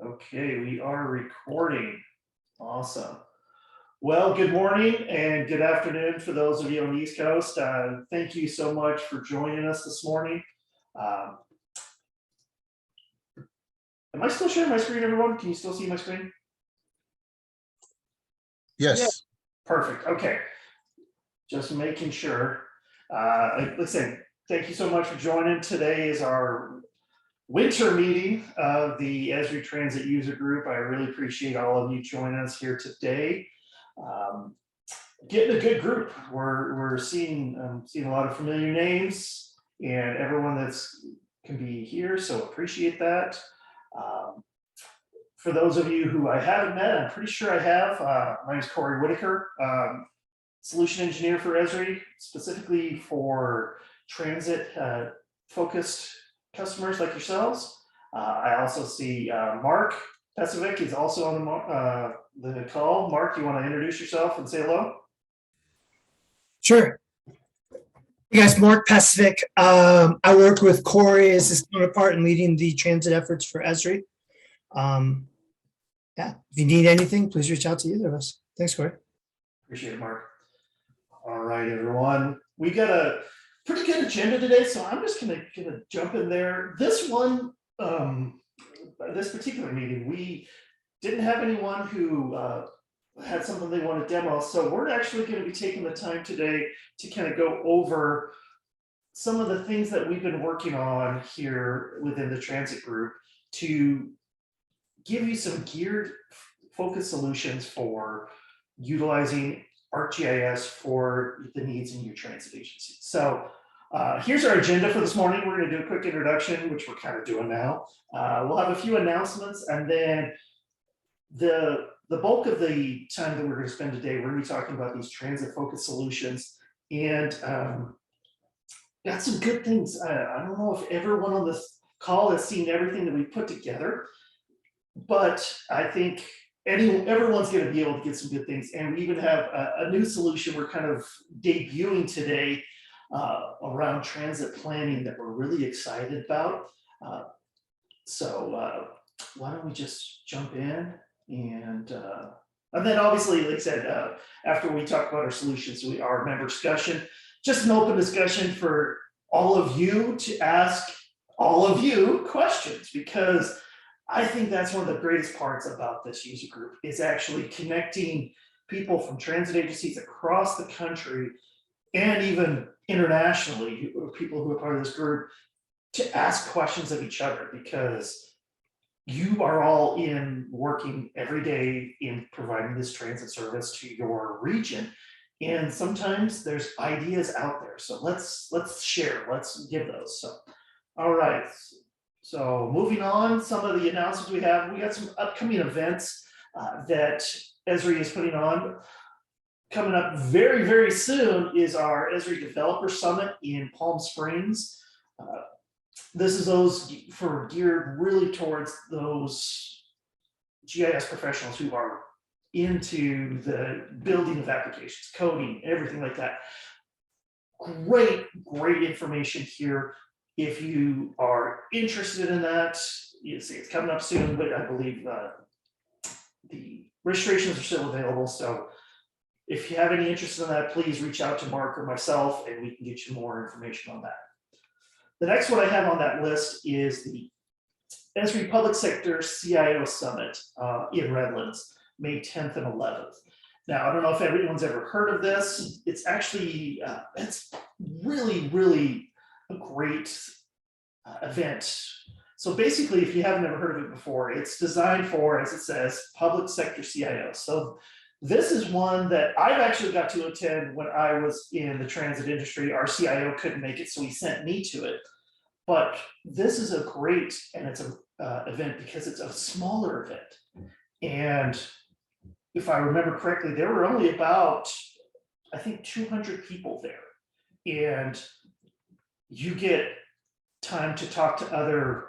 Okay, we are recording. Awesome. Well, good morning and good afternoon for those of you on the East Coast. Thank you so much for joining us this morning. Um, am I still sharing my screen, everyone? Can you still see my screen? Yes. Perfect. Okay. Just making sure. Listen, thank you so much for joining. Today is our winter meeting of the Esri Transit User Group. I really appreciate all of you joining us here today. Getting a good group. We're seeing a lot of familiar names and everyone that's can be here, so appreciate that. For those of you who I haven't met, I'm pretty sure I have. My name is Corey Whitaker, solution engineer for Esri, specifically for transit focused customers like yourselves. I also see Mark Pesovic is also on the call. Mark, you want to introduce yourself and say hello? Sure. Hey guys, Mark Pesovic. I work with Corey as his counterpart in leading the transit efforts for Esri. Yeah, if you need anything, please reach out to either of us. Thanks, Corey. Appreciate it, Mark. All right, everyone. We got a pretty good agenda today, so I'm just gonna jump in there. This one, this particular meeting, we didn't have anyone who had something they want to demo, so we're actually going to be taking the time today to kind of go over some of the things that we've been working on here within the transit group to give you some geared focus solutions for utilizing ArcGIS for the needs in your transit agency. So here's our agenda for this morning. We're going to do a quick introduction, which we're kind of doing now. We'll have a few announcements, and then the bulk of the time that we're going to spend today, we're going to be talking about these transit focused solutions, and got some good things. I don't know if everyone on this call has seen everything that we put together, but I think everyone's going to be able to get some good things. And we even have a new solution we're kind of debuting today around transit planning that we're really excited about. So why don't we just jump in? And then obviously, like I said, after we talk about our solutions, our member discussion, just an open discussion for all of you to ask all of you questions, because I think that's one of the greatest parts about this user group is actually connecting people from transit agencies across the country and even internationally, people who are part of this group, to ask questions of each other, because you are all working every day in providing this transit service to your region. And sometimes there's ideas out there. So let's share, let's give those. So, all right. So moving on, some of the announcements we got some upcoming events that Esri is putting on. Coming up very, very soon is our Esri Developer Summit in Palm Springs. This is geared really towards those GIS professionals who are into the building of applications, coding, everything like that. Great information here. If you are interested in that, you see it's coming up soon, but I believe the registrations are still available. So if you have any interest in that, please reach out to Mark or myself and we can get you more information on that. The next one I have on that list is the Esri Public Sector CIO Summit in Redlands, May 10th and 11th. Now, I don't know if everyone's ever heard of this. It's actually, it's really a great event. So basically, if you haven't ever heard of it before, it's designed for, as it says, public sector CIO. So this is one that I've actually got to attend when I was in the transit industry. Our CIO couldn't make it, so he sent me to it. But this is a great, and it's an event because it's a smaller event. And if I remember correctly, there were only about, I think, 200 people there. And you get time to talk to other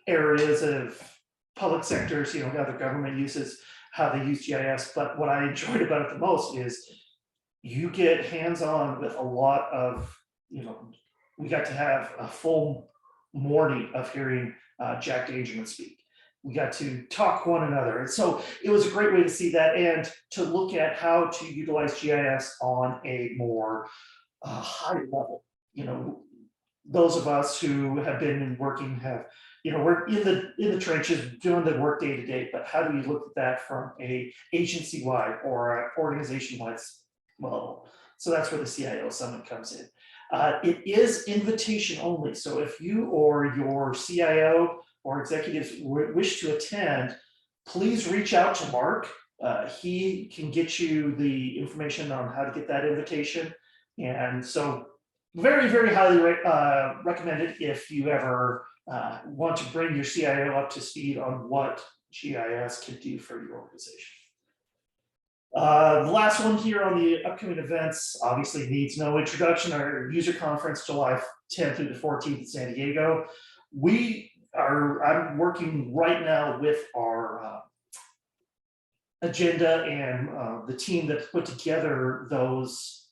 areas of public sectors, other government uses, how they use GIS. But what I enjoyed about it the most is you get hands-on with a lot of, we got to have a full morning of hearing Jack Dangerman speak. we got to talk one another. And so it was a great way to see that and to look at how to utilize GIS on a more high level. You know, those of us who have been working have, you know, we're in the trenches doing the work day to day, but how do we look at that from a agency wide or an organization wide level? So that's where the CIO Summit comes in. It is invitation only. So if you or your CIO or executives wish to attend, please reach out to Mark. He can get you the information on how to get that invitation. And so very, very highly recommended if you ever want to bring your CIO up to speed on what GIS can do for your organization. The last one here on the upcoming events obviously needs no introduction. Our user conference, July 10th through the 14th in San Diego. I'm working right now with our agenda and the team that put together those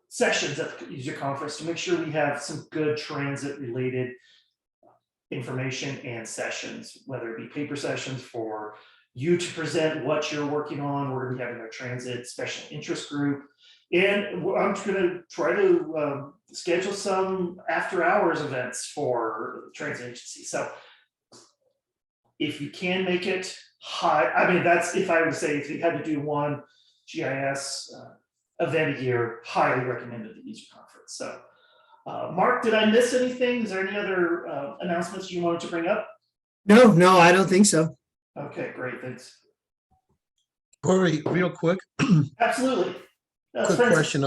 sessions at the user conference to make sure we have some good transit related information and sessions, whether it be paper sessions for you to present what you're working on. We're going to be having a transit special interest group. And I'm going to try to schedule some after hours events for the transit agency. So if you can make it, I mean, that's if I would say if you had to do one GIS event a year, highly recommended the user conference. So Mark, did I miss anything? Is there any other announcements you wanted to bring up? No, I don't think so. Okay, great, thanks. Corey, real quick, Absolutely. quick question.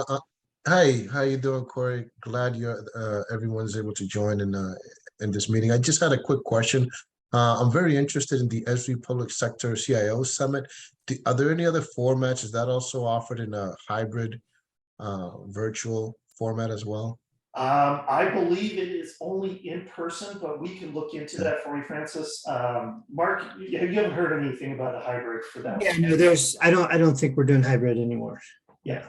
Hi, how you doing, Corey? Glad you're everyone's able to join in this meeting. I just had a quick question. I'm very interested in the Esri Public Sector CIO Summit. Are there any other formats? Is that also offered in a hybrid virtual format as well? I believe it is only in person, but we can look into that for you, Francis. Mark, you haven't heard anything about a hybrid for that? Yeah, no, I don't think we're doing hybrid anymore. Yeah.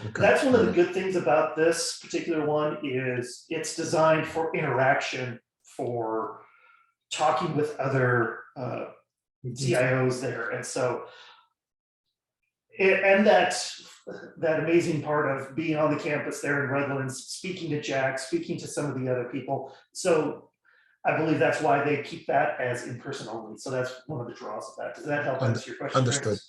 Okay. That's one of the good things about this particular one is it's designed for interaction, for talking with other CIOs there. And so, and that's that amazing part of being on the campus there in Redlands, speaking to Jack, speaking to some of the other people. So I believe that's why they keep that as in person only. So that's one of the draws of that. Does that help answer your question? Understood. Francis?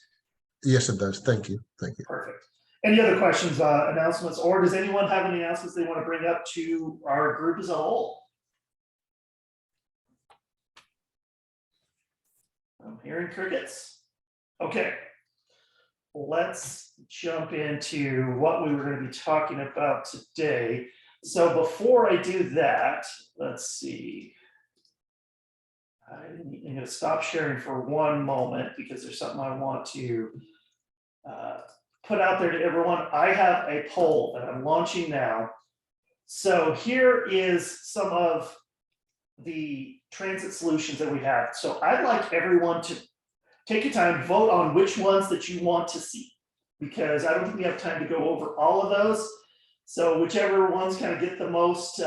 Yes, it does. Thank you. Thank you. Perfect. Any other questions, announcements, or does anyone have any announcements they want to bring up to our group as a whole? I'm hearing crickets. Okay. Let's jump into what we were going to be talking about today. So before I do that, let's see. I'm going to stop sharing for one moment because there's something I want to put out there to everyone. I have a poll that I'm launching now. So here is some of the transit solutions that we have. So I'd like everyone to take your time, vote on which ones that you want to see, because I don't think we have time to go over all of those. So whichever ones kind of get the most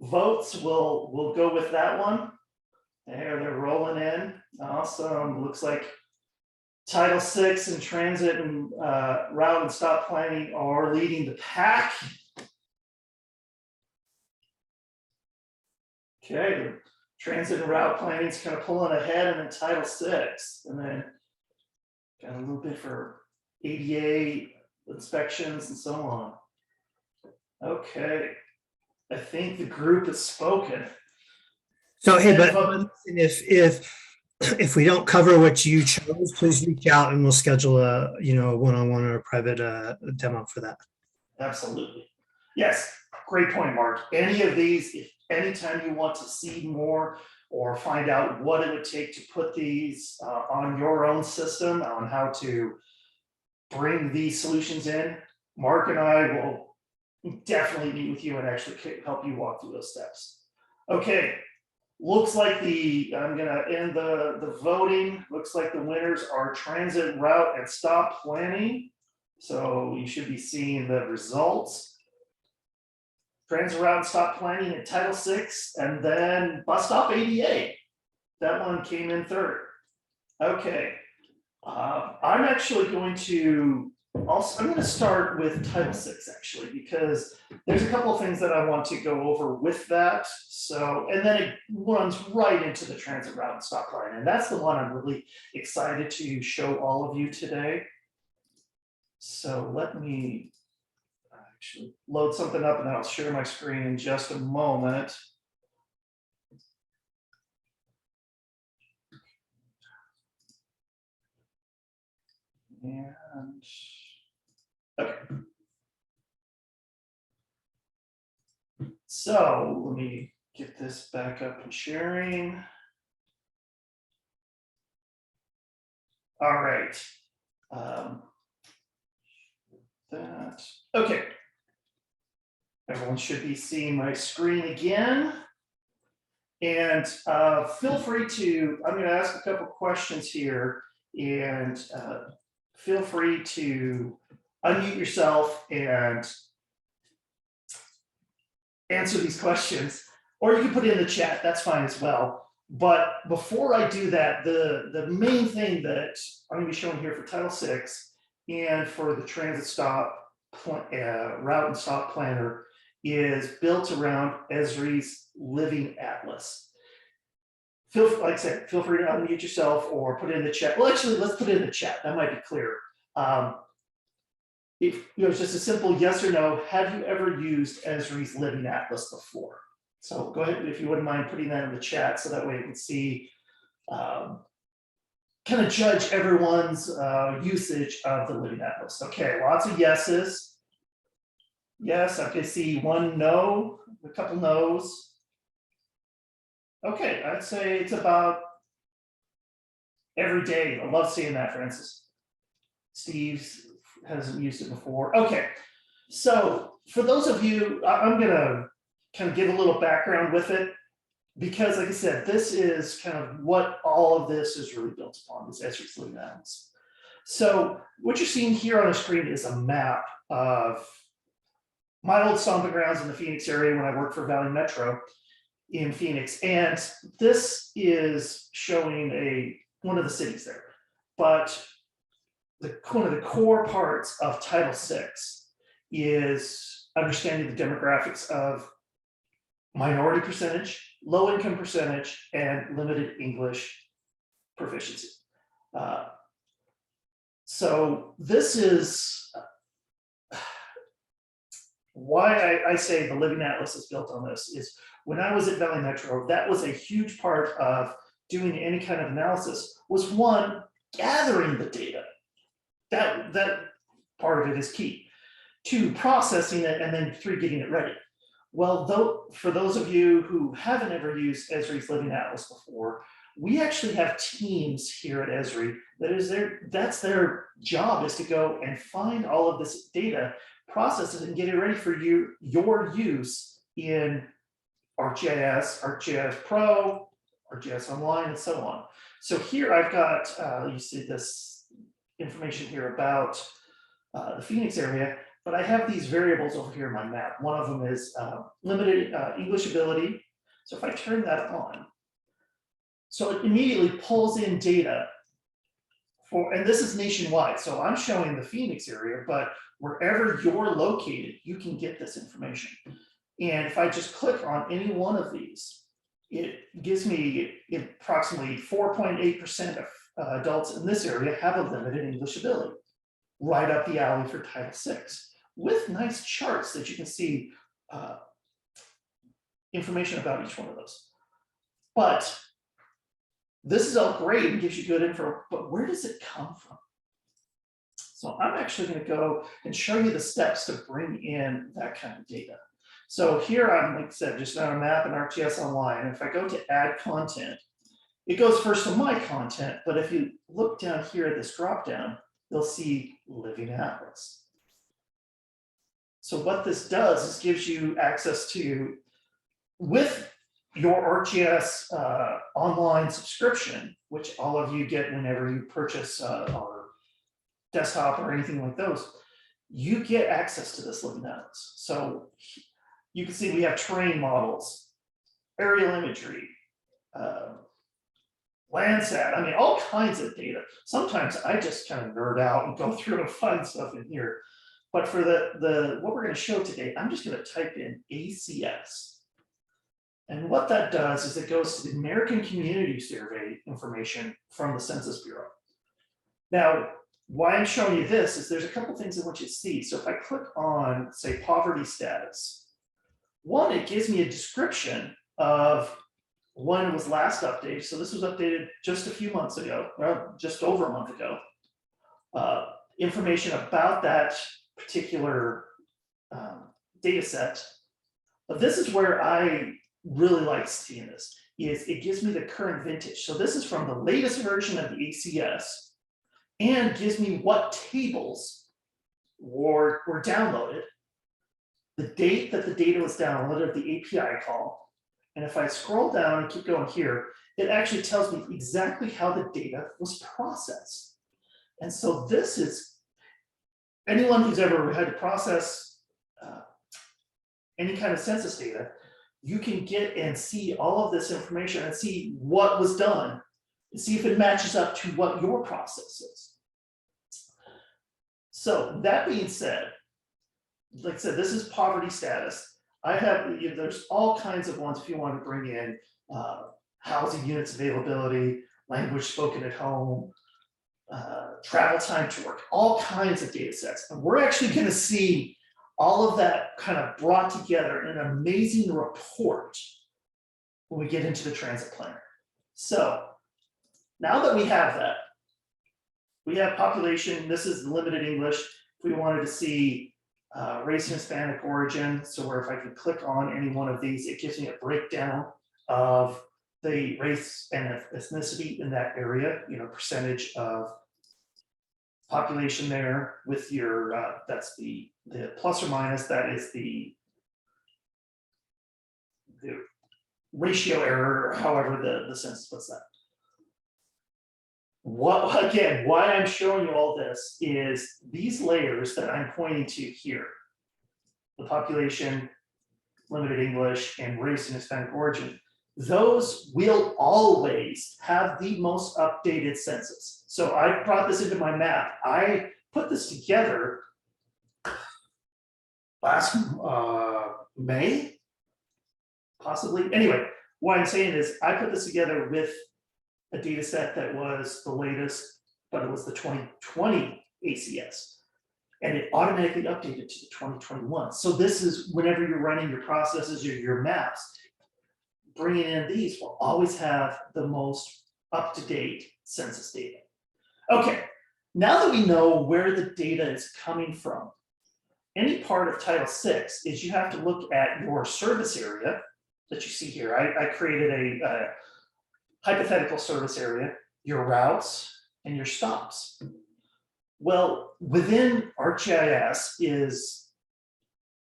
votes, we'll go with that one. There, they're rolling in. Awesome. Looks like Title VI and transit and route and stop planning are leading the pack. Okay. Transit and route planning is kind of pulling ahead, and then Title VI, and then got a little bit for ADA inspections and so on. Okay, I think the group has spoken. So, hey, but if we don't cover what you chose, please reach out and we'll schedule a one-on-one or a private demo for that. Absolutely. Yes, great point, Mark. Any of these, if anytime you want to see more or find out what it would take to put these on your own system, on how to bring these solutions in, Mark and I will definitely meet with you and actually help you walk through those steps. Okay, looks like I'm gonna end the voting. Looks like the winners are transit route and stop planning. So you should be seeing the results. Transit route and stop planning at Title VI, and then bus stop ADA. that one came in third. Okay. I'm actually going to I'm going to start with Title VI actually, because there's a couple of things that I want to go over with that. So, and then it runs right into the transit route and stop line. And that's the one I'm really excited to show all of you today. So let me actually load something up and then I'll share my screen in just a moment. And okay. So let me get this back up and sharing. All right. That, okay. Everyone should be seeing my screen again. And feel free to, I'm going to ask a couple questions here, and feel free to unmute yourself and answer these questions, or you can put it in the chat, that's fine as well. But before I do that, the main thing that I'm going to be showing here for Title VI and for the transit stop route and stop planner is built around Esri's Living Atlas. Like I said, feel free to unmute yourself or put it in the chat. Well, actually, let's put it in the chat. That might be clearer. If it's just a simple yes or no, have you ever used Esri's Living Atlas before? So go ahead, if you wouldn't mind putting that in the chat so that way you can see, kind of judge everyone's usage of the Living Atlas. Okay, lots of yeses. Yes, I can see one no, a couple no's. Okay, I'd say it's about every day. I love seeing that, Francis. Steve hasn't used it before. Okay, so for those of you, I'm gonna kind of give a little background with it, because like I said, this is kind of what all of this is really built upon, this Esri's Living Atlas. So what you're seeing here on the screen is a map of my old stomping grounds in the Phoenix area when I worked for Valley Metro in Phoenix. And this is showing one of the cities there. But one of the core parts of Title VI is understanding the demographics of minority percentage, low income percentage, and limited English proficiency. So this is why I say the Living Atlas is built on this. Is when I was at Valley Metro, that was a huge part of doing any kind of analysis, was one, gathering the data. That part of it is key. Two, processing it, and then three, getting it ready. Well, for those of you who haven't ever used Esri's Living Atlas before, we actually have teams here at Esri that's their job, is to go and find all of this data, process it, and get it ready for your use in ArcGIS, ArcGIS Pro, ArcGIS Online, and so on. So here I've got, you see this information here about the Phoenix area, but I have these variables over here in my map. One of them is limited English ability. So if I turn that on, so it immediately pulls in data and this is nationwide. So I'm showing the Phoenix area, but wherever you're located, you can get this information. And if I just click on any one of these, it gives me approximately 4.8% of adults in this area have a limited English ability, right up the alley for Title VI, with nice charts that you can see information about each one of those. But this is all great and gives you good info, but where does it come from? So I'm actually going to go and show you the steps to bring in that kind of data. So here I'm, like I said, just on a map in ArcGIS Online. And if I go to add content, it goes first to my content, but if you look down here at this dropdown, you'll see Living Atlas. So what this does is gives you access to, with your ArcGIS online subscription, which all of you get whenever you purchase our desktop or anything like those, you get access to this Living Atlas. So you can see we have terrain models, aerial imagery, Landsat, I mean, all kinds of data. Sometimes I just kind of nerd out and go through and find stuff in here. But for what we're going to show today, I'm just going to type in ACS. And what that does is it goes to the American Community Survey information from the Census Bureau. Now, why I'm showing you this is there's a couple things I want you to see. So if I click on, say, poverty status, one, it gives me a description of when it was last updated. So this was updated just a few months ago, well, just over a month ago. Information about that particular data set. But this is where I really like seeing this, is it gives me the current vintage. So this is from the latest version of the ACS and gives me what tables were downloaded, the date that the data was downloaded, the API call. And if I scroll down and keep going here, it actually tells me exactly how the data was processed. And so this is, anyone who's ever had to process any kind of census data, you can get and see all of this information and see what was done and see if it matches up to what your process is. So that being said, like I said, this is poverty status. I have, there's all kinds of ones if you want to bring in housing units availability, language spoken at home, travel time to work, all kinds of data sets. And we're actually going to see all of that kind of brought together in an amazing report when we get into the transit planner. So now that we have that, we have population, this is limited English. If we wanted to see race and Hispanic origin, so where if I could click on any one of these, it gives me a breakdown of the race and ethnicity in that area, percentage of population there with your, that's the plus or minus, that is the ratio error, or however the census puts that. Again, why I'm showing you all this is these layers that I'm pointing to here, the population, limited English, and race and Hispanic origin, those will always have the most updated census. So I brought this into my map. I put this together last May, possibly. Anyway, what I'm saying is I put this together with a data set that was the latest, but it was the 2020 ACS. And it automatically updated to the 2021. So this is whenever you're running your processes or your maps, bringing in these will always have the most up-to-date census data. Okay, now that we know where the data is coming from, any part of Title VI is you have to look at your service area that you see here. I created a hypothetical service area, your routes, and your stops. Well, within ArcGIS is,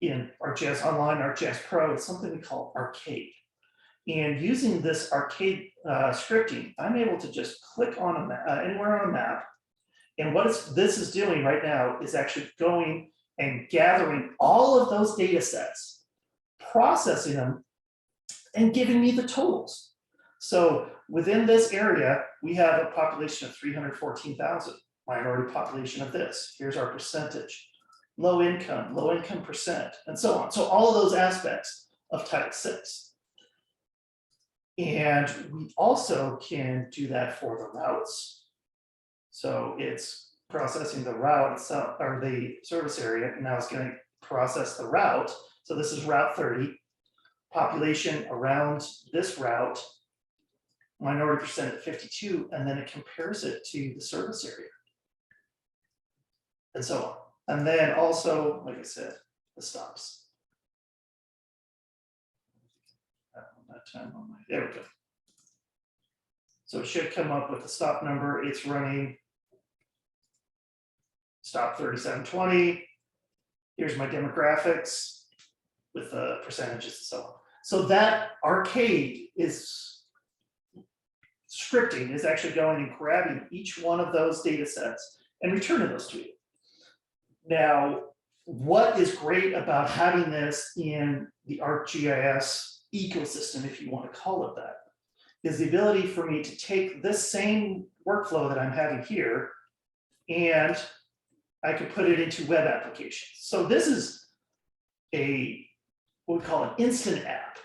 in ArcGIS Online, ArcGIS Pro, it's something we call Arcade. And using this Arcade scripting, I'm able to just click on anywhere on a map. And what this is doing right now is actually going and gathering all of those data sets, processing them, and giving me the totals. So within this area, we have a population of 314,000, minority population of this. Here's our percentage, low income percent, and so on. So all of those aspects of Title VI. And we also can do that for the routes. So it's processing the route itself, or the service area, and now it's going to process the route. So this is Route 30, population around this route, minority percent at 52, and then it compares it to the service area. And so on. And then also, like I said, the stops. There we go. So it should come up with the stop number. It's running stop 3720. Here's my demographics with the percentages and so on. So that Arcade is scripting is actually going and grabbing each one of those data sets and returning those to you. Now, what is great about having this in the ArcGIS ecosystem, if you want to call it that, is the ability for me to take this same workflow that I'm having here, and I could put it into web applications. So this is what we call an instant app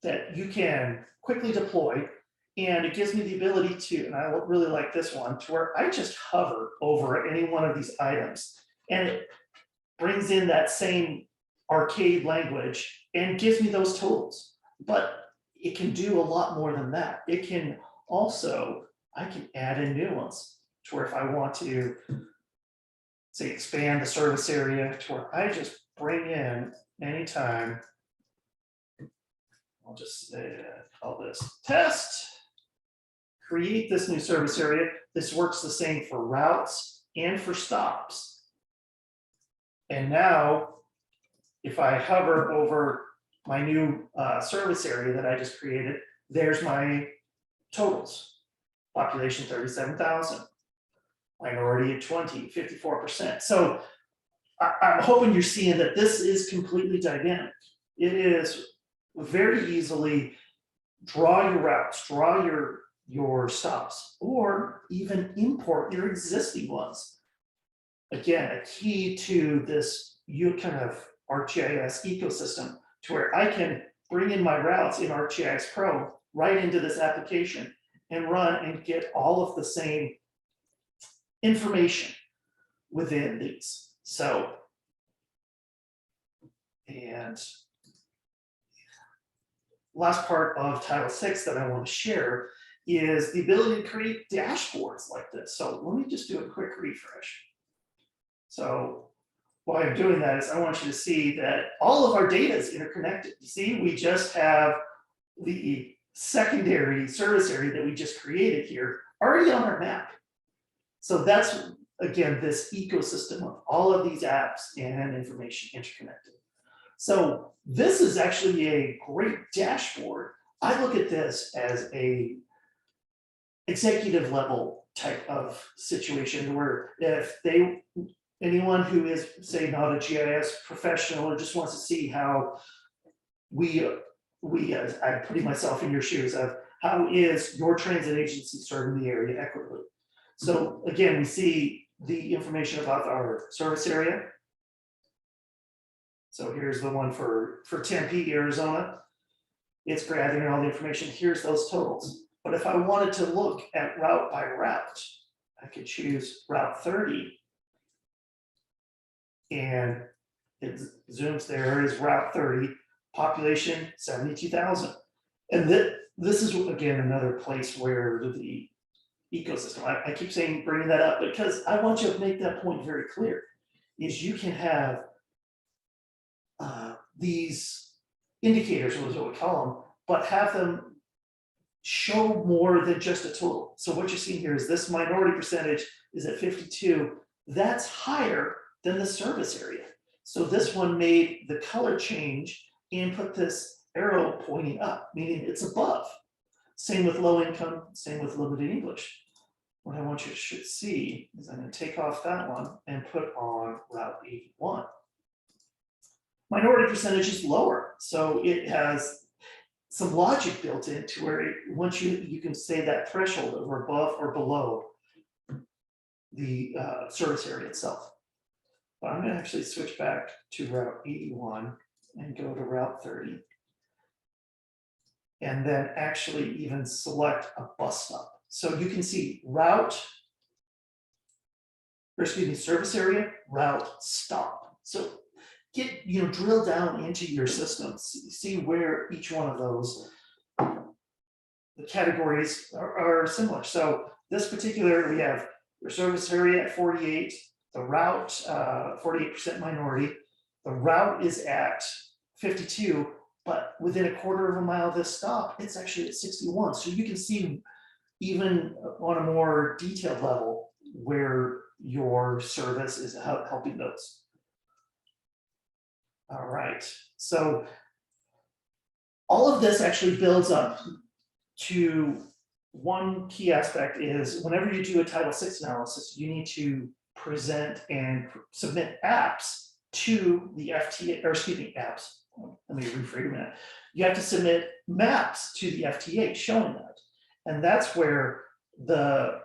that you can quickly deploy. And it gives me the ability to, and I really like this one, to where I just hover over any one of these items, and it brings in that same arcade language and gives me those totals. But it can do a lot more than that. It can also, I can add in new ones to where if I want to, say, expand the service area to where I just bring in anytime, I'll just call this test, create this new service area. This works the same for routes and for stops. And now, if I hover over my new service area that I just created, there's my totals. Population 37,000, minority at 20, 54%. So I'm hoping you're seeing that this is completely dynamic. It is very easily draw your routes, draw your stops, or even import your existing ones. Again, a key to this kind of ArcGIS ecosystem to where I can bring in my routes in ArcGIS Pro right into this application and run and get all of the same information within these. So, and last part of Title VI that I want to share is the ability to create dashboards like this. So let me just do a quick refresh. So why I'm doing that is I want you to see that all of our data is interconnected. You see, we just have the secondary service area that we just created here already on our map. So that's, again, this ecosystem of all of these apps and information interconnected. So this is actually a great dashboard. I look at this as a executive level type of situation where if anyone who is, say, not a GIS professional or just wants to see how I'm putting myself in your shoes of how is your transit agency serving the area equitably. So again, we see the information about our service area. So here's the one for Tempe, Arizona. It's grabbing all the information. Here's those totals. But if I wanted to look at route by route, I could choose Route 30. And it zooms, there is Route 30, population 72,000. And this is, again, another place where the ecosystem, I keep saying, bringing that up because I want you to make that point very clear, is you can have these indicators, is what we call them, but have them show more than just a total. So what you're seeing here is this minority percentage is at 52. That's higher than the service area. So this one made the color change and put this arrow pointing up, meaning it's above. Same with low income, same with limited English. What I want you to see is I'm going to take off that one and put on Route 81. Minority percentage is lower, so it has some logic built into where once you can say that threshold of above or below the service area itself. But I'm going to actually switch back to Route 81 and go to Route 30. And then actually even select a bus stop. So you can see service area, route, stop. So drill down into your systems, see where each one of those, the categories are similar. So this particular, we have your service area at 48, the route, 48% minority, the route is at 52, but within a quarter of a mile of this stop, it's actually at 61. So you can see even on a more detailed level where your service is helping those. All right, so all of this actually builds up to one key aspect is whenever you do a Title VI analysis, you need to present and submit apps to the FTA, or excuse me, apps. Let me rephrase that. You have to submit maps to the FTA showing that. And that's where the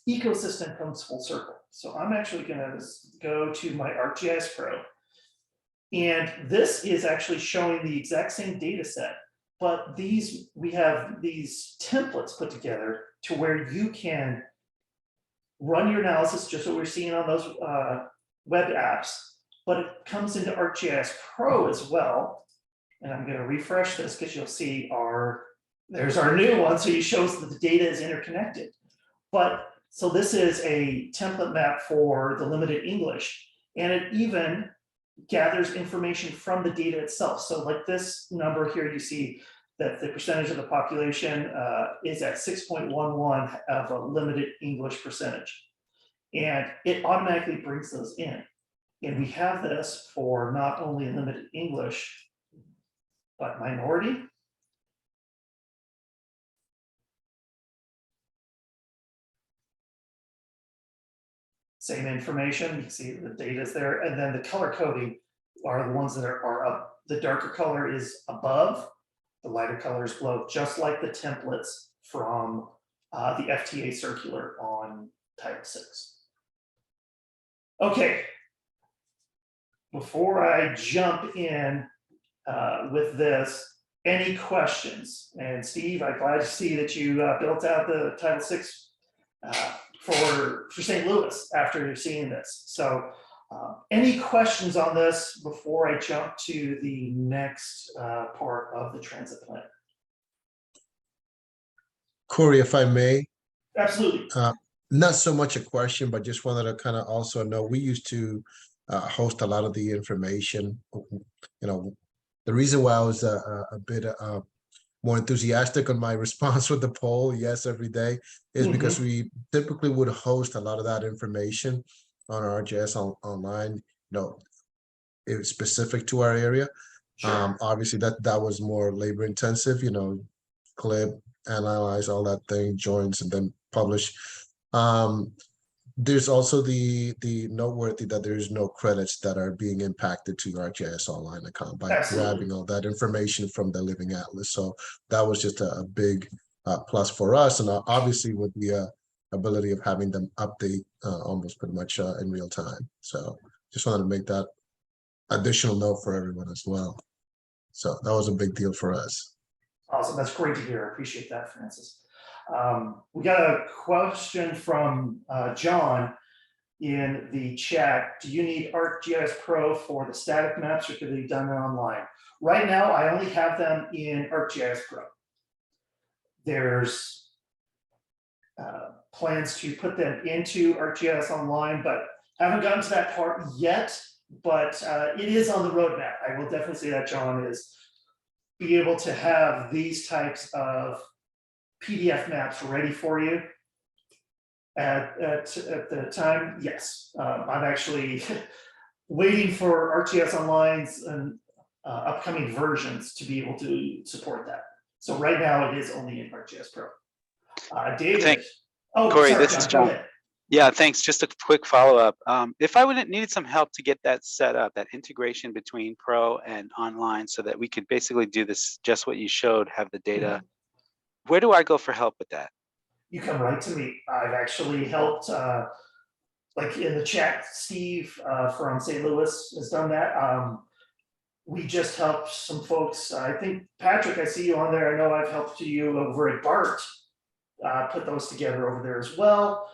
ecosystem comes full circle. So I'm actually gonna go to my ArcGIS Pro. And this is actually showing the exact same data set, but we have these templates put together to where you can run your analysis, just what we're seeing on those web apps, but it comes into ArcGIS Pro as well. And I'm gonna refresh this because you'll see there's our new one, so it shows that the data is interconnected. But so this is a template map for the limited English, and it even gathers information from the data itself. So like this number here, you see that the percentage of the population is at 6.11 of a limited English percentage. And it automatically brings those in. And we have this for not only limited English, but minority. Same information, you can see the data is there, and then the color coding are the ones that are up. The darker color is above, the lighter color is below, just like the templates from the FTA circular on Title VI. Okay, before I jump in with this, any questions? And Steve, I'm glad to see that you built out the Title VI for St. Louis after seeing this. So any questions on this before I jump to the next part of the transit plan? Corey, if I may, Absolutely. not so much a question, but just wanted to kind of also know, we used to host a lot of the information. The reason why I was a bit more enthusiastic on my response with the poll, yes, every day, is because we typically would host a lot of that information on our ArcGIS online. It was specific to our area. Sure. Obviously, that was more labor intensive. Clip, analyze all that thing, joins, and then publish. There's also the noteworthy that there is no credits that are being impacted to your ArcGIS Online account by grabbing all that information from the Living Atlas. So that was just a big plus for us, and obviously with the ability of having them update almost pretty much in real time. So just wanted to make that additional note for everyone as well. So that was a big deal for us. Awesome, that's great to hear. I appreciate that, Francis. We got a question from John in the chat. Do you need ArcGIS Pro for the static maps, or could they be done online? Right now, I only have them in ArcGIS Pro. There's plans to put them into ArcGIS Online, but haven't gotten to that part yet. But it is on the roadmap. I will definitely say that, John, is be able to have these types of PDF maps ready for you at the time. Yes, I'm actually waiting for ArcGIS Online's and upcoming versions to be able to support that. So right now it is only in ArcGIS Pro. David. Corey, sorry, this is John. Go ahead. Yeah, thanks. Just a quick follow-up. If I needed some help to get that set up, that integration between Pro and online, so that we could basically do this, just what you showed, have the data, where do I go for help with that? You come right to me. I've actually helped, like in the chat, Steve from St. Louis has done that. We just helped some folks. I think, Patrick, I see you on there. I know I've helped you over at BART put those together over there as well.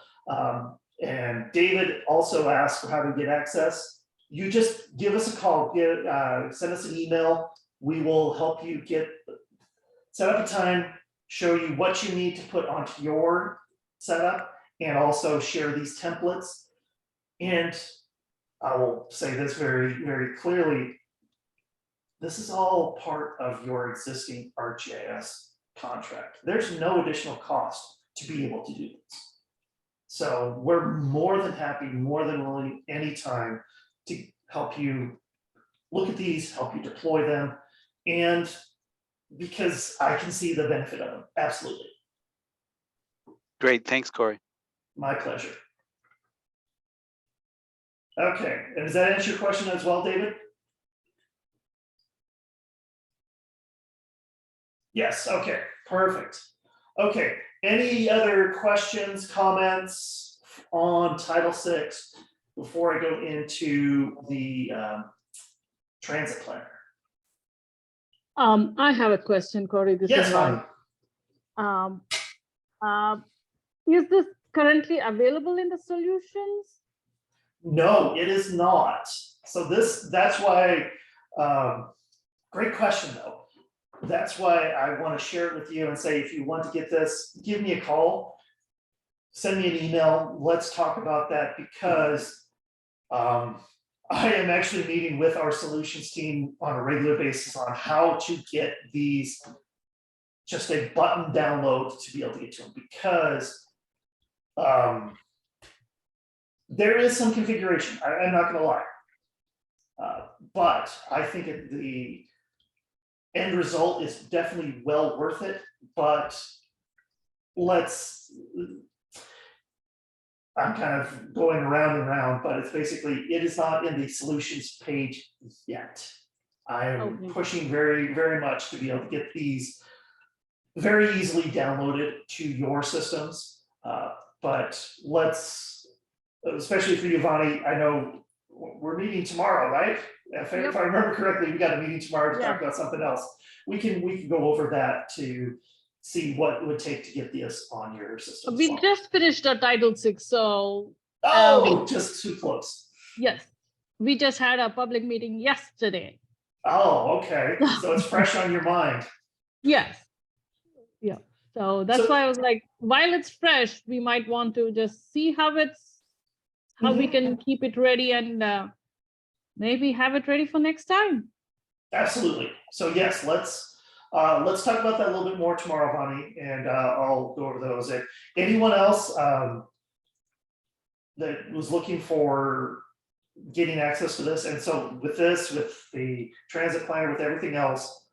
And David also asked for how to get access. You just give us a call, send us an email. We will help you set up a time, show you what you need to put onto your setup, and also share these templates. And I will say this very, very clearly. This is all part of your existing ArcGIS contract. There's no additional cost to be able to do this. So we're more than happy, more than willing, anytime to help you look at these, help you deploy them, and because I can see the benefit of them. Absolutely. Great, thanks, Corey. My pleasure. Okay, and does that answer your question as well, David? Yes, okay, perfect. Okay, any other questions, comments on Title VI before I go into the transit planner? I have a question, Corey. This Yes, is fine. Ron. Is this currently available in the solutions? No, it is not. So that's why, great question though. That's why I want to share it with you and say, if you want to get this, give me a call. Send me an email. Let's talk about that because I am actually meeting with our solutions team on a regular basis on how to get these just a button download to be able to get to them because there is some configuration. I'm not going to lie, but I think the end result is definitely well worth it. But I'm kind of going around and around, but it's basically, it is not in the solutions page yet. I am Okay. pushing very, very much to be able to get these very easily downloaded to your systems. But especially for you, Vani, I know we're meeting tomorrow, right? If I remember correctly, we got a meeting tomorrow to talk about something else. We can go over that to see what it would take to get this on your system. as We well. just finished our Title VI, so Just too close. yes, we just had a public meeting yesterday. Oh, okay. So it's fresh on your mind. Yes. Yeah. So that's So- why I was like, while it's fresh, we might want to just see how we can keep it ready and maybe have it ready for next time. Absolutely. So yes, let's talk about that a little bit more tomorrow, Vani, and I'll go over those. And anyone else that was looking for getting access to this, and so with this, with the transit planner, with everything else,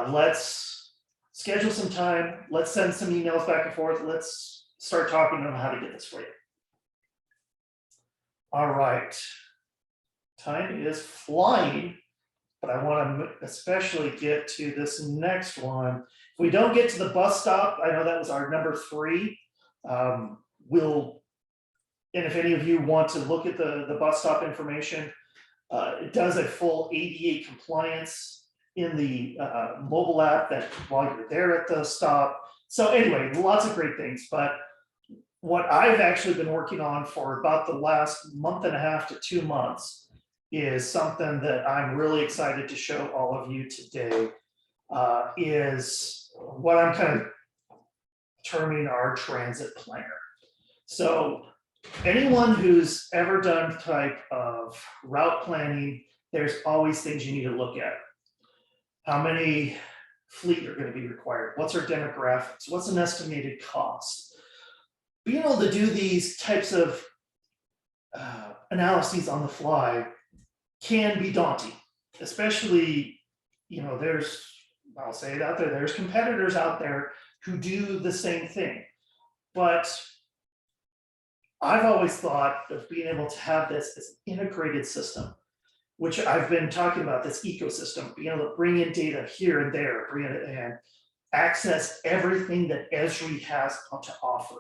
let's schedule some time. Let's send some emails back and forth. Let's start talking on how to get this for you. All right. Time is flying. But I want to especially get to this next one. If we don't get to the bus stop, I know that was our number 3. And if any of you want to look at the bus stop information, it does a full ADA compliance in the mobile app that while you're there at the stop. So anyway, lots of great things. But what I've actually been working on for about the last month and a half to 2 months is something that I'm really excited to show all of you today, is what I'm kind of terming our transit planner. So anyone who's ever done type of route planning, there's always things you need to look at. How many fleet are going to be required? What's our demographics? What's an estimated cost? Being able to do these types of analyses on the fly can be daunting, especially, I'll say it out there, there's competitors out there who do the same thing. But I've always thought of being able to have this as an integrated system, which I've been talking about, this ecosystem, being able to bring in data here and there, bring it and access everything that Esri has to offer.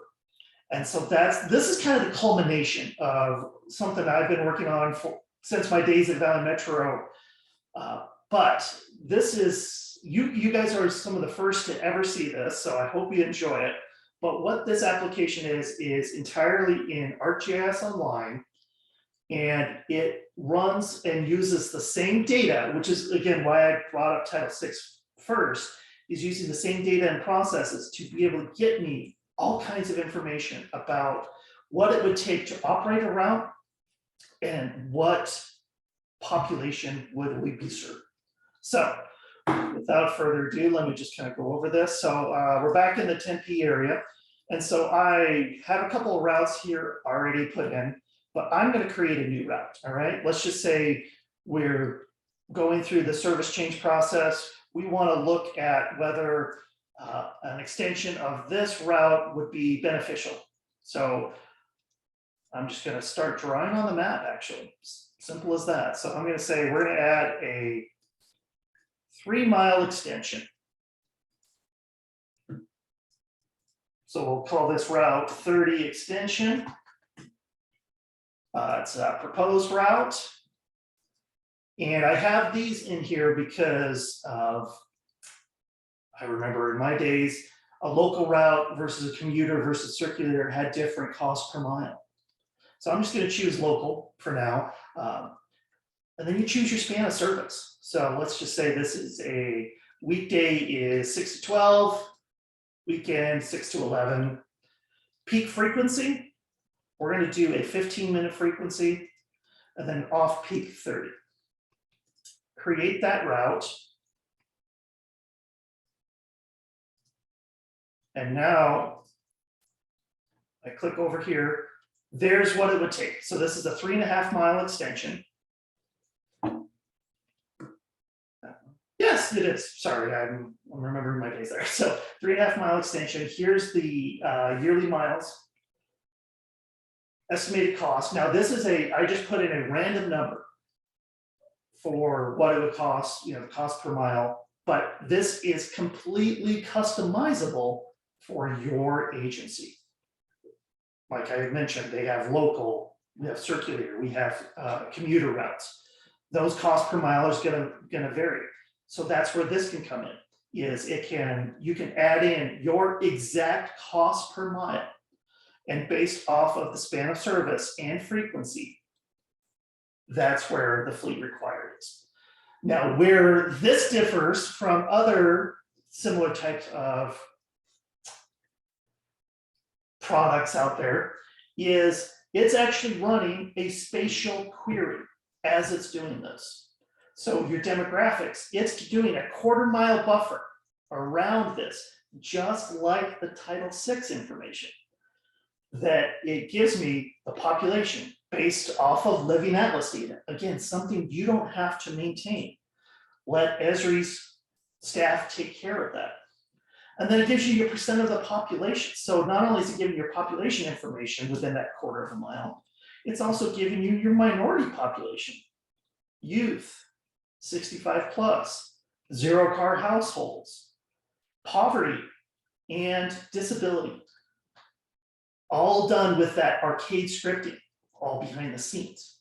And so this is kind of the culmination of something I've been working on since my days at Valley Metro. But this is, you guys are some of the first to ever see this, so I hope you enjoy it. But what this application is entirely in ArcGIS Online, and it runs and uses the same data, which is, again, why I brought up Title VI first, is using the same data and processes to be able to get me all kinds of information about what it would take to operate a route and what population would we be serving. So without further ado, let me just kind of go over this. So we're back in the Tempe area. And so I have a couple of routes here already put in, but I'm going to create a new route. All right. Let's just say we're going through the service change process. We want to look at whether an extension of this route would be beneficial. So I'm just going to start drawing on the map, actually. Simple as that. So I'm going to say we're going to add a 3-mile extension. So we'll call this route 30 extension. It's a proposed route. And I have these in here because of, I remember in my days, a local route versus a commuter versus circular had different costs per mile. So I'm just going to choose local for now. And then you choose your span of service. So let's just say this is a weekday is 6 to 12, weekend 6 to 11. Peak frequency, we're going to do a 15-minute frequency and then off peak 30. Create that route. And now I click over here. There's what it would take. So this is a 3.5 mile extension. Yes, it is. Sorry, I'm remembering my days there. So 3.5 mile extension. Here's the yearly miles. Estimated cost. Now this is I just put in a random number for what it would cost, the cost per mile, but this is completely customizable for your agency. Like I mentioned, they have local, we have circular, we have commuter routes. Those costs per mile is gonna vary. So that's where this can come in, is you can add in your exact cost per mile, and based off of the span of service and frequency, that's where the fleet required is. Now, where this differs from other similar types of products out there is it's actually running a spatial query as it's doing this. So your demographics, it's doing a 1/4 mile buffer around this, just like the Title VI information, that it gives me the population based off of Living Atlas data. Again, something you don't have to maintain. Let Esri's staff take care of that. And then it gives you your percent of the population. So not only is it giving your population information within that 1/4 mile, it's also giving you your minority population, youth, 65 plus, 0 car households, poverty, and disability. All done with that arcade scripting, all behind the scenes.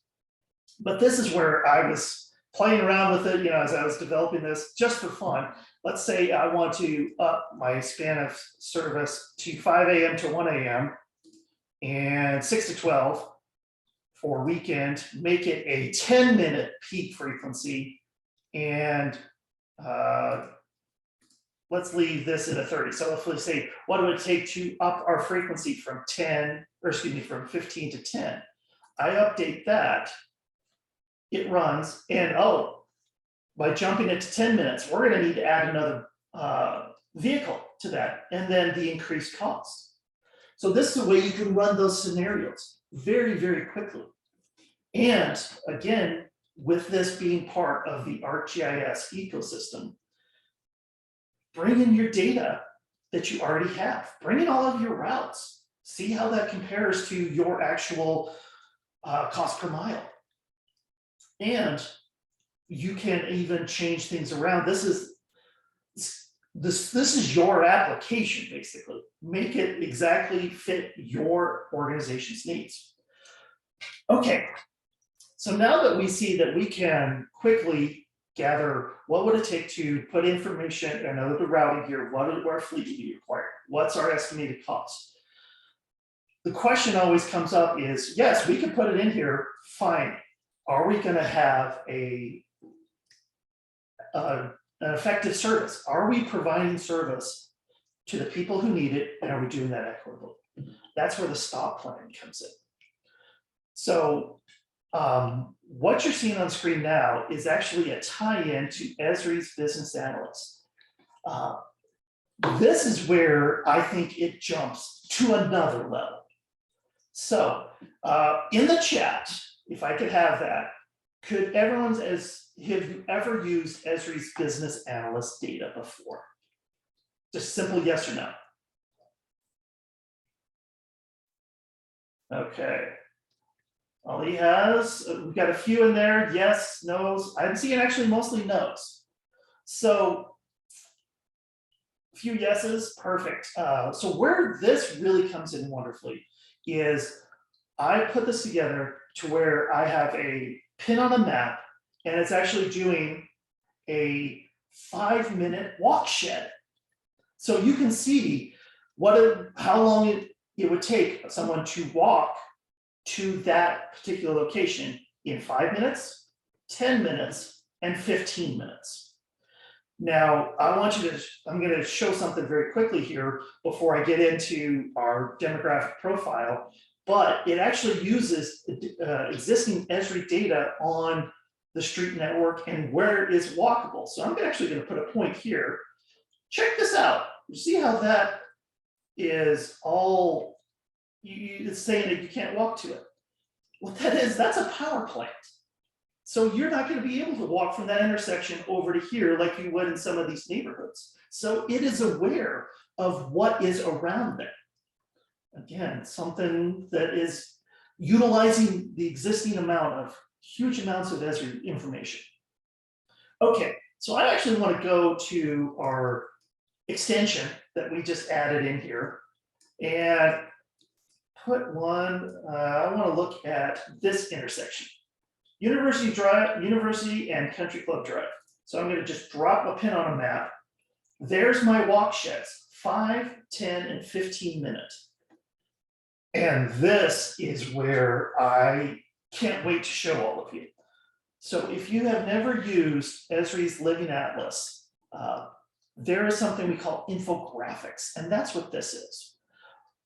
But this is where I was playing around with it, as I was developing this just for fun. Let's say I want to up my span of service to 5 a.m. to 1 a.m. and 6 to 12 for weekend, make it a 10-minute peak frequency, and let's leave this at a 30. So if we say, what would it take to up our frequency from 15 to 10? I update that, it runs, and by jumping it to 10 minutes, we're gonna need to add another vehicle to that, and then the increased cost. So this is a way you can run those scenarios very, very quickly. And again, with this being part of the ArcGIS ecosystem, bring in your data that you already have. Bring in all of your routes. See how that compares to your actual cost per mile. And you can even change things around. This is your application, basically. Make it exactly fit your organization's needs. Okay, so now that we see that we can quickly gather what would it take to put information and the routing here, what would our fleet be required? What's our estimated cost? The question always comes up is, yes, we can put it in here, fine. Are we gonna have an effective service? Are we providing service to the people who need it, and are we doing that equitably? That's where the stop plan comes in. So what you're seeing on screen now is actually a tie-in to Esri's Business Analyst. This is where I think it jumps to another level. So in the chat, if I could have that, have you ever used Esri's Business Analyst data before? Just simple yes or no. Okay. Ollie has, we've got a few in there, yes, no's. I'm seeing actually mostly no's. So few yeses, perfect. So where this really comes in wonderfully is I put this together to where I have a pin on a map, and it's actually doing a 5-minute walk shed. So you can see how long it would take someone to walk to that particular location in 5 minutes, 10 minutes, and 15 minutes. Now, I'm going to show something very quickly here before I get into our demographic profile, but it actually uses existing Esri data on the street network and where it is walkable. So I'm actually going to put a point here. Check this out. You see how that is all, it's saying that you can't walk to it. What that is, that's a power plant. So you're not going to be able to walk from that intersection over to here like you would in some of these neighborhoods. So it is aware of what is around there. Again, something that is utilizing the existing huge amounts of Esri information. Okay, so I actually want to go to our extension that we just added in here and put one, I want to look at this intersection. University Drive, University and Country Club Drive. So I'm going to just drop a pin on a map. There's my walk sheds, 5, 10, and 15 minutes. And this is where I can't wait to show all of you. So if you have never used Esri's Living Atlas, there is something we call infographics, and that's what this is.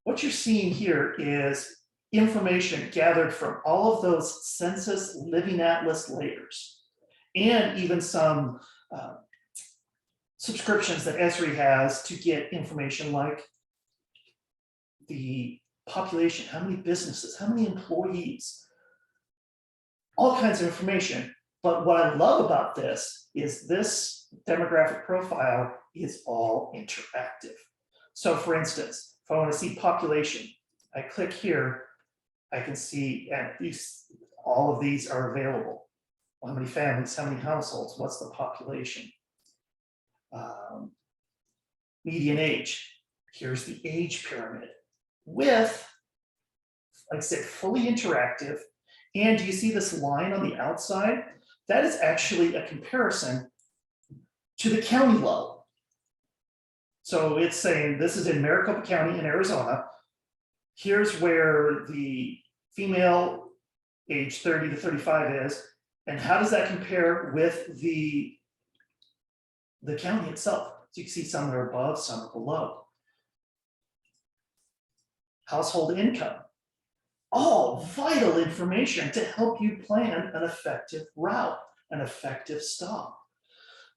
What you're seeing here is information gathered from all of those Census Living Atlas layers, and even some subscriptions that Esri has to get information like the population, how many businesses, how many employees, all kinds of information. But what I love about this is this demographic profile is all interactive. So for instance, if I want to see population, I click here, I can see at least all of these are available. How many families, how many households, what's the population? Median age, here's the age pyramid with, like I said, fully interactive. And do you see this line on the outside? That is actually a comparison to the county level. So it's saying this is in Maricopa County in Arizona. Here's where the female age 30 to 35 is, and how does that compare with the county itself? So you can see some are above, some are below. Household income, all vital information to help you plan an effective route, an effective stop.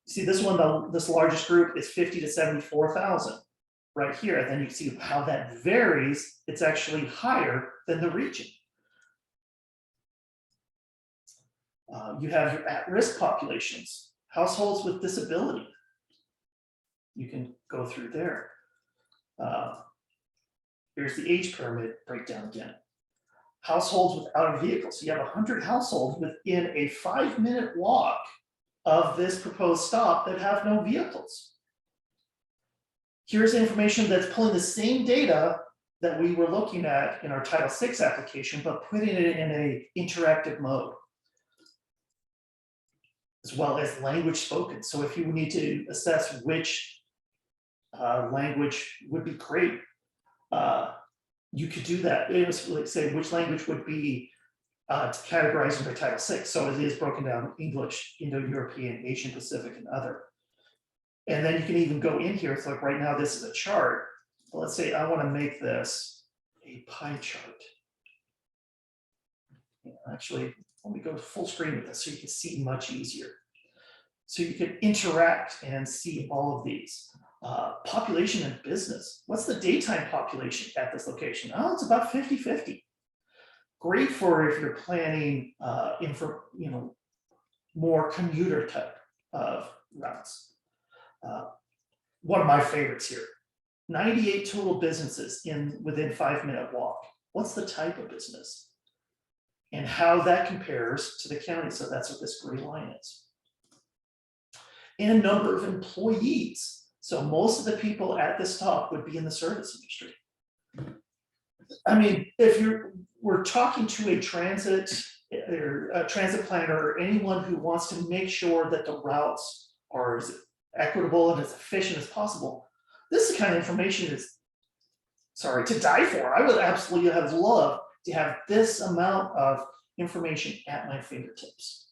See this one, this largest group is 50 to 74,000 right here. And then you can see how that varies. It's actually higher than the region. You have your at-risk populations, households with disability. You can go through there. Here's the age pyramid breakdown again. Households without a vehicle. So you have 100 households within a 5-minute walk of this proposed stop that have no vehicles. Here's information that's pulling the same data that we were looking at in our Title VI application, but putting it in an interactive mode, as well as language spoken. So if you need to assess which language would be great, you could do that. It was like say which language would be categorized under Title VI. So it is broken down: English, Indo-European, Asian Pacific, and other. And then you can even go in here. It's like right now this is a chart. But let's say I want to make this a pie chart. Actually, let me go full screen with this so you can see much easier. So you can interact and see all of these. Population and business. What's the daytime population at this location? Oh, it's about 50-50. Great for if you're planning more commuter type of routes. One of my favorites here, 98 total businesses within 5-minute walk. What's the type of business? And how that compares to the county. So that's what this gray line is. And number of employees. So most of the people at this talk would be in the service industry. I mean, if we're talking to a transit or a transit planner or anyone who wants to make sure that the routes are as equitable and as efficient as possible, this is the kind of information is, sorry, to die for. I would absolutely have loved to have this amount of information at my fingertips.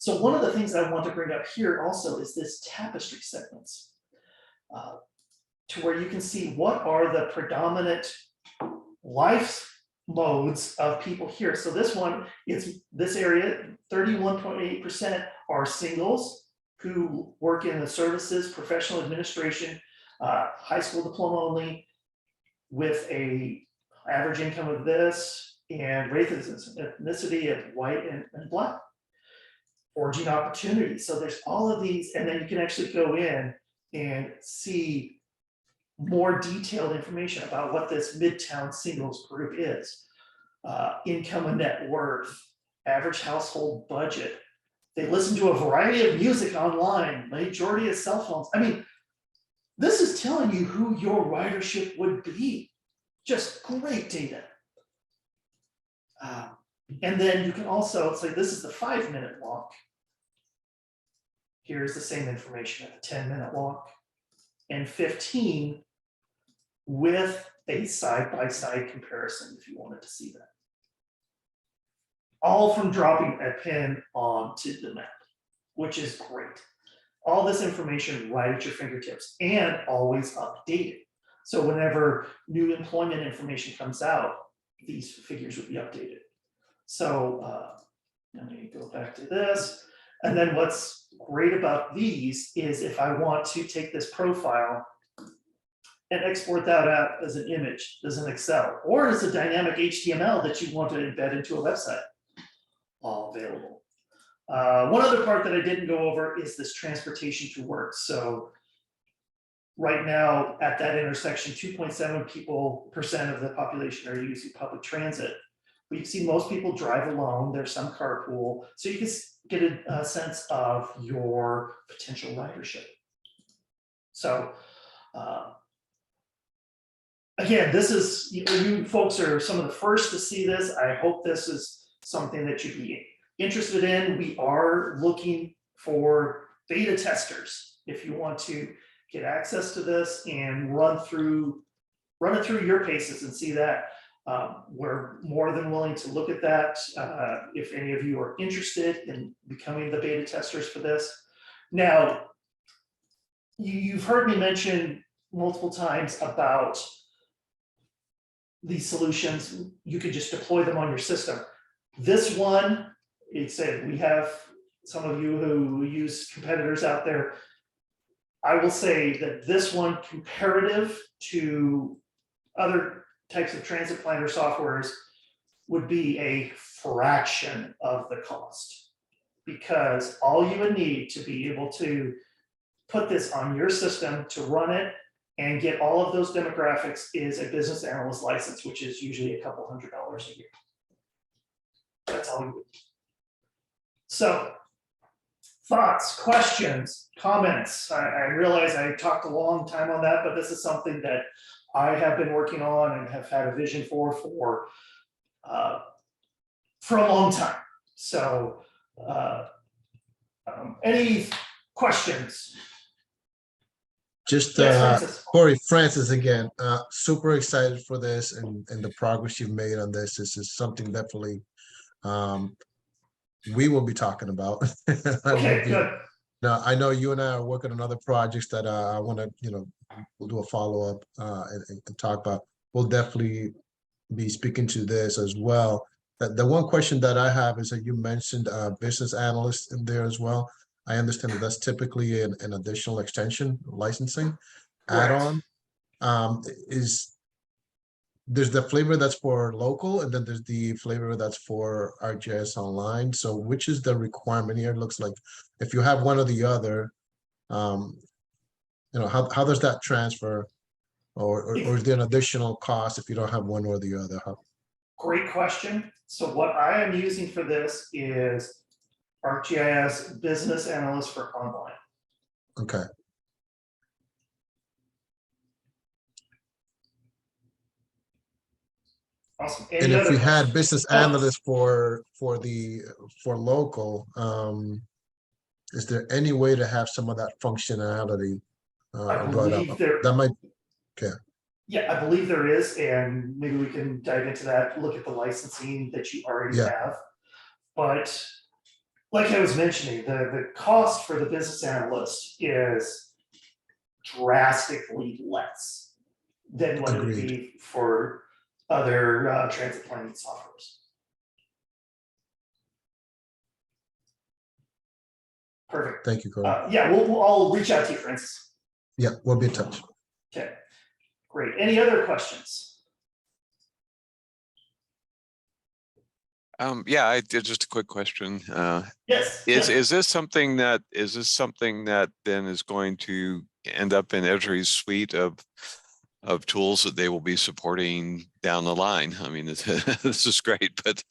So one of the things I want to bring up here also is this tapestry segments, to where you can see what are the predominant life modes of people here. So this one is this area, 31.8% are singles who work in the services, professional administration, high school diploma only, with a average income of this, and race ethnicity of white and black. Origin opportunity. So there's all of these, and then you can actually go in and see more detailed information about what this Midtown singles group is. Income and net worth, average household budget. They listen to a variety of music online, majority of cell phones. I mean, this is telling you who your ridership would be. Just great data. And then you can also say, this is the 5-minute walk. Here's the same information at the 10-minute walk, and 15 with a side-by-side comparison if you wanted to see that. All from dropping a pin onto the map, which is great. All this information right at your fingertips and always updated. So whenever new employment information comes out, these figures would be updated. So let me go back to this. And then what's great about these is if I want to take this profile and export that out as an image, as an Excel, or as a dynamic HTML that you want to embed into a website, all available. One other part that I didn't go over is this transportation to work. So right now at that intersection, 2.7% of the population are using public transit. But you see most people drive alone. There's some carpool. So you can get a sense of your potential ridership. So again, this is, you folks are some of the first to see this. I hope this is something that you'd be interested in. We are looking for beta testers. If you want to get access to this and run it through your paces and see that, we're more than willing to look at that. If any of you are interested in becoming the beta testers for this. Now, you've heard me mention multiple times about these solutions. You could just deploy them on your system. This one, it said we have some of you who use competitors out there. I will say that this one, comparative to other types of transit planner softwares, would be a fraction of the cost, because all you would need to be able to put this on your system to run it and get all of those demographics is a business analyst license, which is usually a couple $100s a year. That's all you would. So thoughts, questions, comments. I realize I talked a long time on that, but this is something that I have been working on and have had a vision for a long time. So any questions? Just Yes, Corey, Francis again, super excited for this and the progress you've made on this. This is something definitely we will be talking about. Okay, good. Now, I know you and I are working on other projects that I want to, we'll do a follow-up and talk about. We'll definitely be speaking to this as well. The one question that I have is that you mentioned business analyst in there as well. I understand that that's typically an additional extension licensing add-on. There's the flavor that's for local, and then there's the flavor that's for ArcGIS Online. So which is the requirement here? It looks like if you have one or the other, how does that transfer, or is there an additional cost if you don't have one or the other? Great question. So what I am using for this is ArcGIS Business Analyst for Online. Okay. Awesome. And Any if other we had questions? business Oh, analysts for local, is there any way to have some of that functionality I brought up? believe there. That might, okay. Yeah, I believe there is, and maybe we can dive into that, look at the licensing that you already Yeah. have. But like I was mentioning, the cost for the business analyst is drastically less than what it would Agreed. be for other transit planning softwares. Perfect. Thank you, Corey. Yeah, I'll reach out to you, Francis. Yeah, we'll be in touch. Okay, great. Any other questions? Yeah, I did just a quick question. Yes. yes. Is this something that then is going to end up in Esri's suite of tools that they will be supporting down the line? I mean, this is great, but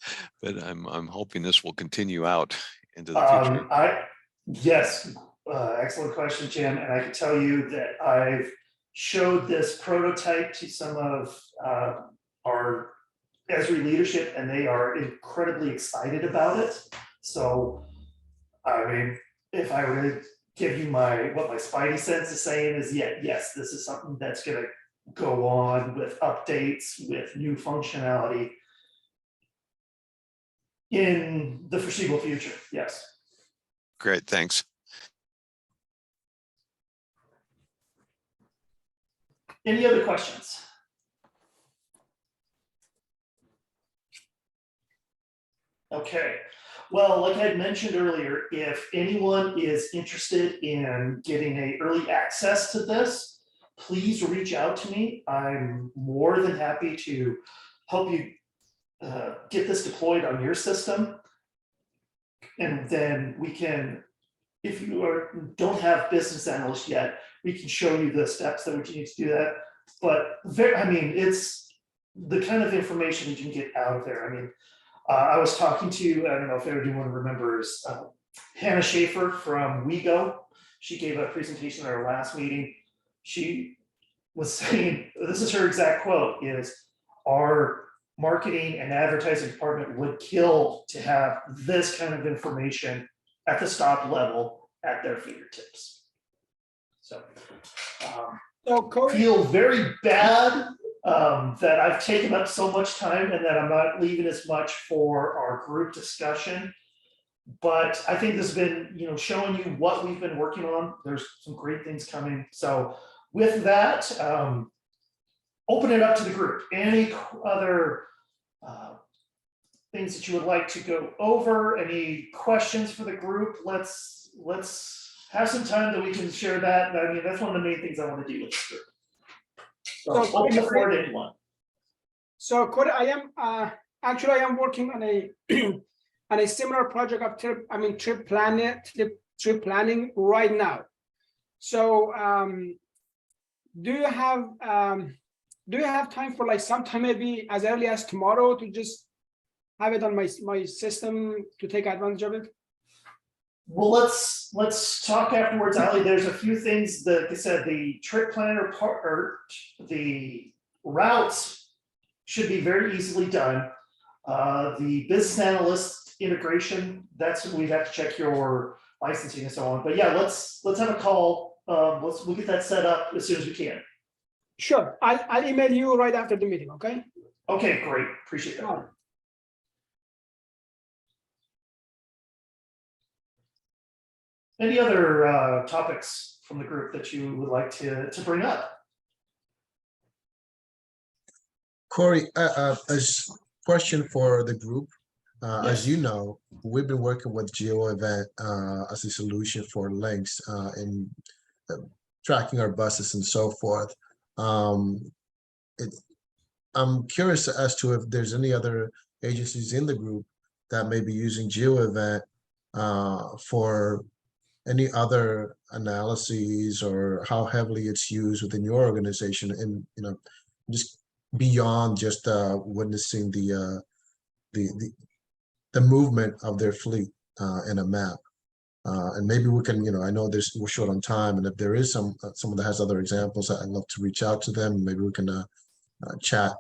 I'm hoping this will continue out into the future. Yes, excellent question, Jim. And I can tell you that I've showed this prototype to some of our Esri leadership, and they are incredibly excited about it. So, I mean, if I were to give you what my spidey sense is saying is, yes, this is something that's going to go on with updates, with new functionality in the foreseeable future. Yes. Great, thanks. Any other questions? Okay, well, like I mentioned earlier, if anyone is interested in getting an early access to this, please reach out to me. I'm more than happy to help you get this deployed on your system. And then we can, if you don't have business analysts yet, we can show you the steps that you need to do that. But I mean, it's the kind of information you can get out of there. I mean, I was talking to, I don't know if anyone remembers, Hannah Schaefer from WeGo. She gave a presentation at our last meeting. She was saying, this is her exact quote, is our marketing and advertising department would kill to have this kind of information at the stop level at their fingertips. So, feel very bad that I've taken up so much time and that I'm not leaving as much for our group discussion. But I think this has been, showing you what we've been working on. There's some great things coming. So with that, open it up to the group. Any other things that you would like to go over? Any questions for the group? Let's have some time that we can share that. I mean, that's one of the main things I want to do with this group. So open the floor to anyone. So Corey, I am working on a on a similar project of trip planning right now. So do you have time for like sometime maybe as early as tomorrow to just have it on my system to take advantage of it? Well, let's talk afterwards, Ali. There's a few things that, like I said, the trip planner part, or the routes should be very easily done. The business analyst integration, that's when we'd have to check your licensing and so on. But yeah, let's have a call. We'll get that set up as soon as we can. Sure, I'll email you right after the meeting. Okay. Okay, great. Appreciate that. Oh. Any other topics from the group that you would like to bring up? Corey, a question for the group. Yes. As you know, we've been working with GeoEvent as a solution for links in tracking our buses and so forth. I'm curious as to if there's any other agencies in the group that may be using GeoEvent for any other analyses, or how heavily it's used within your organization, and just beyond just witnessing the movement of their fleet in a map. And maybe we can, I know we're short on time, and if there is someone that has other examples, I'd love to reach out to them. Maybe we can chat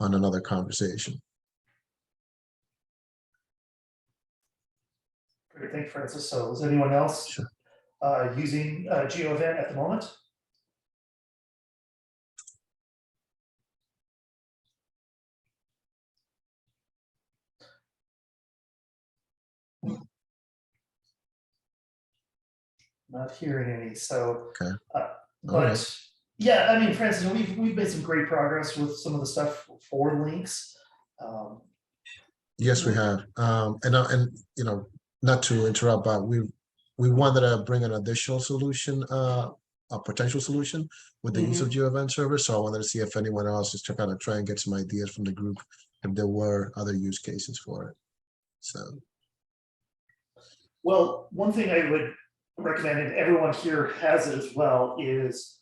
on another conversation. Great, thank you, Francis. So is anyone else Sure. using GeoEvent at the moment? Not hearing any, so. Okay. But right. yeah, I mean, Francis, we've made some great progress with some of the stuff for links. Yes, we have. And you know, not to interrupt, but we wanted to bring an additional solution, a potential solution with the use of GeoEvent server. So I wanted to see if anyone else is trying to try and get some ideas from the group if there were other use cases for it. So. Well, one thing I would recommend, and everyone here has it as well, is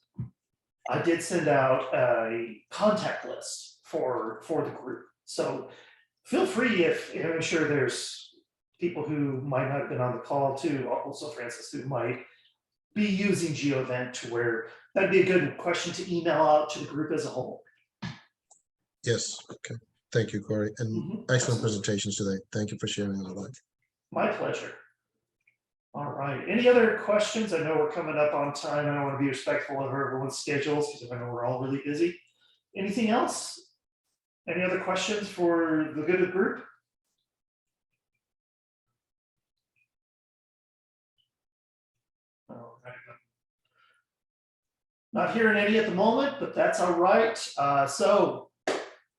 I did send out a contact list for the group. So feel free if, and I'm sure there's people who might not have been on the call too, also Francis, who might be using GeoEvent, to where that'd be a good question to email out to the group as a whole. Yes, okay. Thank you, Corey. And excellent presentations today. Thank you for sharing all that. My pleasure. All right. Any other questions? I know we're coming up on time. I don't want to be respectful of everyone's schedules because I know we're all really busy. Anything else? Any other questions for the good of the group? All right. Not hearing any at the moment, but that's all right. So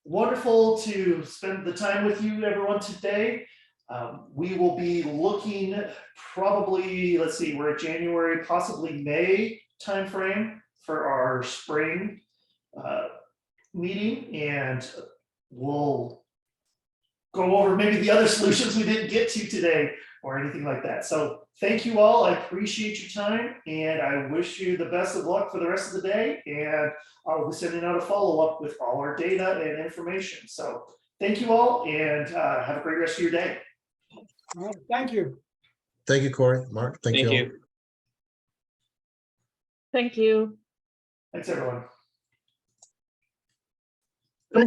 wonderful to spend the time with you, everyone, today. We will be looking probably, let's see, we're at January, possibly May timeframe for our spring meeting, and we'll go over maybe the other solutions we didn't get to today or anything like that. So thank you all. I appreciate your time, and I wish you the best of luck for the rest of the day. And I'll be sending out a follow-up with all our data and information. So thank you all, and have a great rest of your day. All right, thank you. Thank you, Corey. Mark, thank you. Thank you. Thanks, everyone.